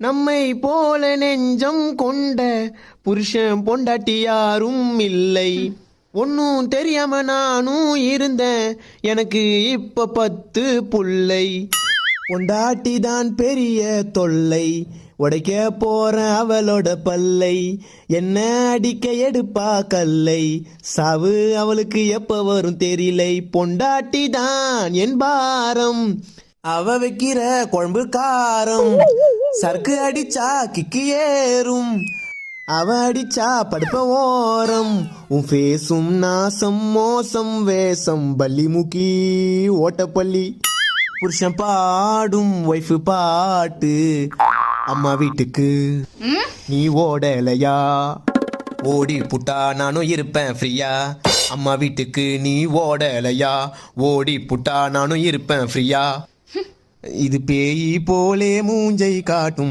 நம்மை போல நெஞ்சம் கொண்ட புருஷன் பொண்டாட்டி யாரும் இல்லை. ஒன்னும் தெரியாம நானும் இருந்தேன், எனக்கு இப்ப 10 புள்ளை. பொண்டாட்டி தான் பெரிய தொல்லை, உடைக்க போறேன் அவளோட பல்லை. என்ன அடிக்க எடுப்பா கல்லை, சாவு அவளுக்கு எப்ப வரும் தெரியலை. பொண்டாட்டி தான் என் பாரம், அவ வைக்கிற குழம்பு காரம். சரக்கு அடிச்சா கிக்கு ஏறும், அவ அடிச்சா படுப்ப ஓரம். உன் ஃபேஸும் நாசம் மோசம் வேஷம் பள்ளி முக்கி ஓட்டப்பள்ளி. புருஷன் பாடும் ஒய்ஃபு பாட்டு, அம்மா வீட்டுக்கு நீ ஓடலையா. ஓடி புட்டா நானும் இருப்பேன் ஃப்ரீயா, அம்மா வீட்டுக்கு நீ ஓடலையா. ஓடி புட்டா நானும் இருப்பேன் ஃப்ரீயா. இது பேய் போலே மூஞ்சை காட்டும்.